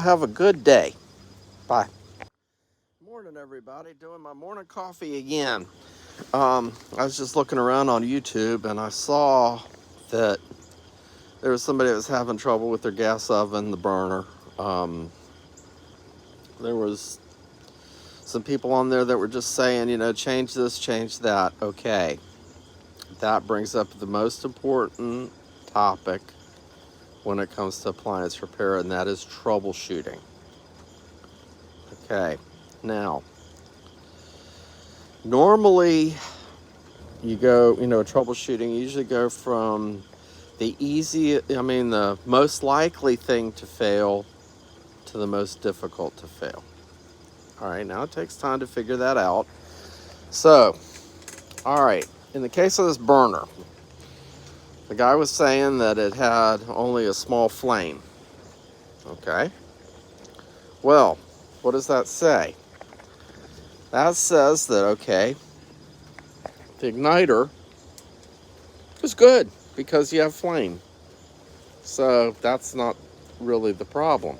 Have a good day. Bye. Morning, everybody. Doing my morning coffee again. I was just looking around on YouTube and I saw that there was somebody that was having trouble with their gas oven, the burner. There was some people on there that were just saying, change this, change that. Okay, that brings up the most important topic when it comes to appliance repair, and that is troubleshooting. Okay, now, normally you go, troubleshooting, you usually go from the most likely thing to fail to the most difficult to fail. All right, now it takes time to figure that out. So, all right, in the case of this burner, the guy was saying that it had only a small flame. Okay, well, what does that say? That says that, okay, the igniter is good because you have flame. So that's not really the problem.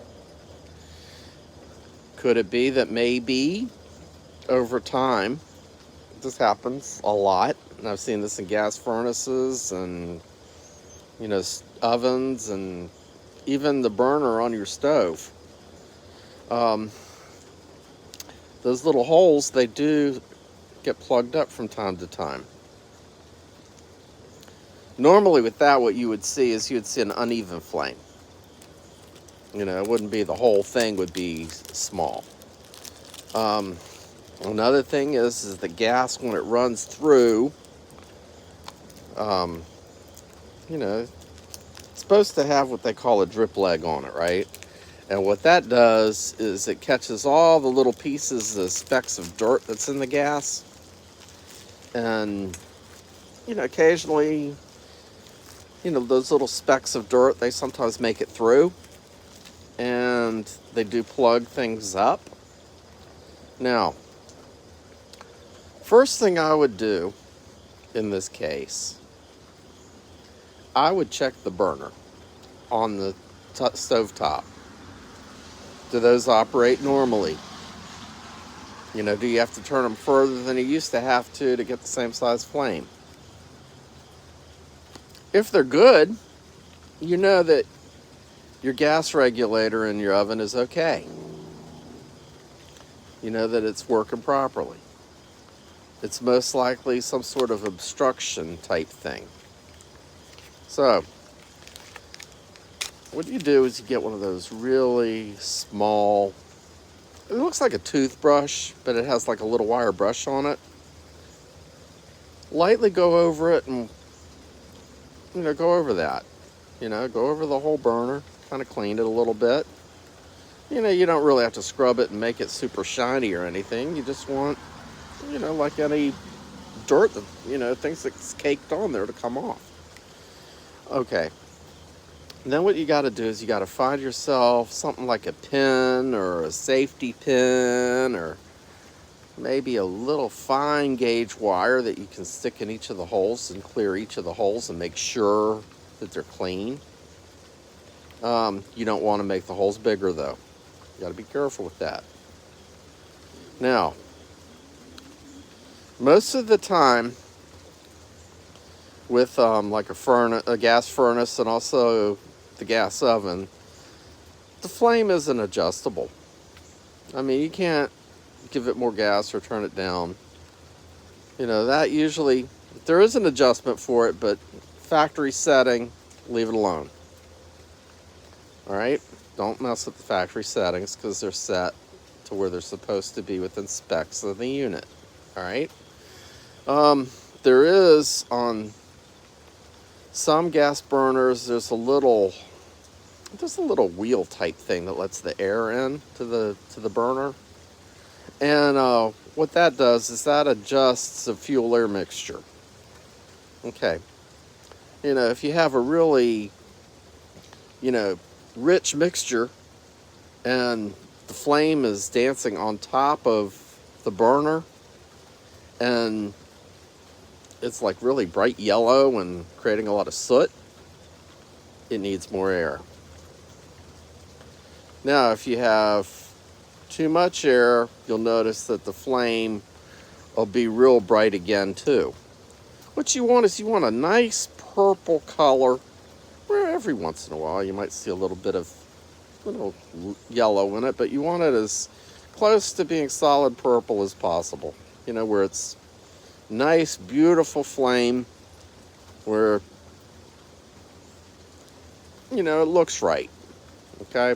Could it be that maybe over time, this happens a lot, and I've seen this in gas furnaces and, ovens and even the burner on your stove. Um, those little holes, they do get plugged up from time to time. Normally with that, what you would see is an uneven flame. It wouldn't be the whole thing would be small. Another thing is the gas, when it runs through, um, it's supposed to have what they call a drip leg on it, right? And what that does is it catches all the little pieces, the specks of dirt that's in the gas. And, occasionally, those little specks of dirt, they sometimes make it through. And they do plug things up. Now, first thing I would do in this case, I would check the burner on the stove top. Do those operate normally? Do you have to turn them further than you used to have to get the same size flame? If they're good, you know that your gas regulator in your oven is okay. You know that it's working properly. It's most likely some sort of obstruction type thing. So, what you do is you get one of those really small, it looks like a toothbrush, but it has like a little wire brush on it. Lightly go over it and, go over that. Go over the whole burner, kind of clean it a little bit. You don't really have to scrub it and make it super shiny or anything. You just want, like any dirt that, things that's caked on there to come off. Okay. And then what you got to do is you got to find yourself something like a pin or a safety pin or maybe a little fine gauge wire that you can stick in each of the holes and clear each of the holes and make sure that they're clean. You don't want to make the holes bigger though. You got to be careful with that. Now, most of the time with like a gas furnace and also the gas oven, the flame isn't adjustable. I mean, you can't give it more gas or turn it down. That usually, there is an adjustment for it, but factory setting, leave it alone. All right? Don't mess with the factory settings because they're set to where they're supposed to be within specs of the unit. All right? There is, on some gas burners, there's a little wheel type thing that lets the air in to the burner. And what that does is that adjusts the fuel air mixture. Okay. If you have a really, rich mixture and the flame is dancing on top of the burner and it's like really bright yellow and creating a lot of soot, it needs more air. Now, if you have too much air, you'll notice that the flame will be real bright again too. What you want is you want a nice purple color, where every once in a while you might see a little bit of little yellow in it, but you want it as close to being solid purple as possible. You know, where it's nice, beautiful flame, where, you know, it looks right. Okay?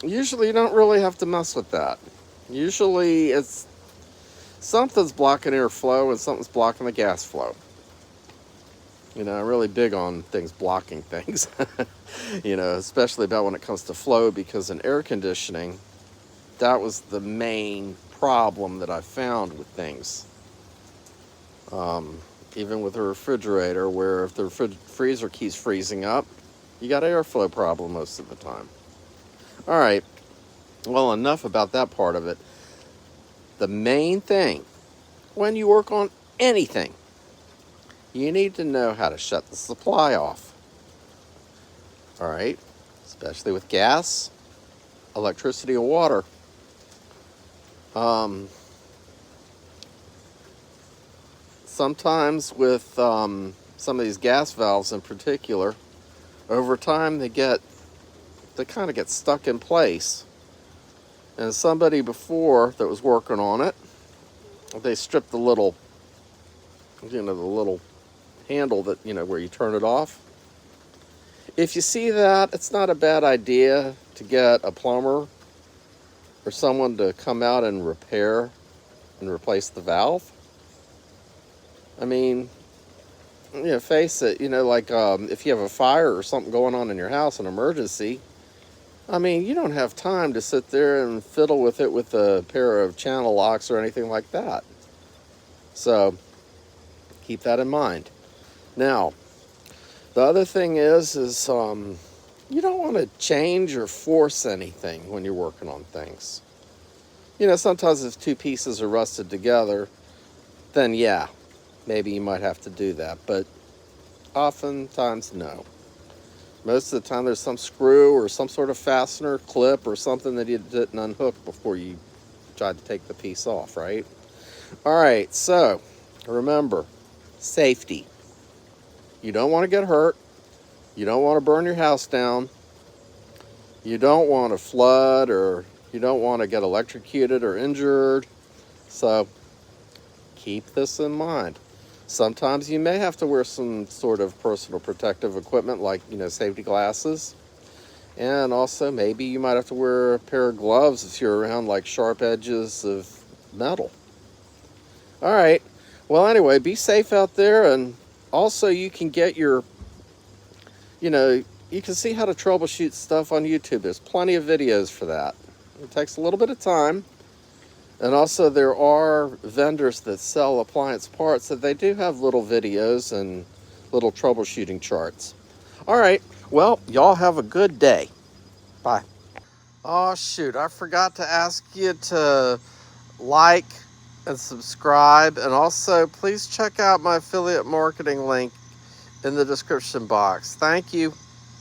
Usually you don't really have to mess with that. Usually it's something's blocking airflow and something's blocking the gas flow. You know, I'm really big on things blocking things. You know, especially about when it comes to flow, because in air conditioning, that was the main problem that I found with things. Even with a refrigerator, where if the freezer keeps freezing up, you got an airflow problem most of the time. All right, well, enough about that part of it. The main thing, when you work on anything, you need to know how to shut the supply off. All right, especially with gas, electricity, and water. Sometimes with some of these gas valves in particular, over time they kind of get stuck in place. And somebody before that was working on it, they stripped the little, the little handle that, where you turn it off. If you see that, it's not a bad idea to get a plumber or someone to come out and repair and replace the valve. I mean, face it, like if you have a fire or something going on in your house, an emergency, I mean, you don't have time to sit there and fiddle with it with a pair of channel locks or anything like that. So keep that in mind. Now, the other thing is you don't want to change or force anything when you're working on things. Sometimes if two pieces are rusted together, then yeah, maybe you might have to do that. But oftentimes, no. Most of the time there's some screw or some sort of fastener, clip, or something that you didn't unhook before you tried to take the piece off, right? All right, so remember, safety. You don't want to get hurt. You don't want to burn your house down. You don't want to flood, or you don't want to get electrocuted or injured. So keep this in mind. Sometimes you may have to wear some sort of personal protective equipment, like, safety glasses. And also maybe you might have to wear a pair of gloves if you're around like sharp edges of metal. All right. Well, anyway, be safe out there. And also you can get you can see how to troubleshoot stuff on YouTube. There's plenty of videos for that. It takes a little bit of time. And also there are vendors that sell appliance parts that they do have little videos and little troubleshooting charts. All right, well, y'all have a good day. Bye. Oh, shoot, I forgot to ask you to like and subscribe. And also, please check out my affiliate marketing link in the description box. Thank you.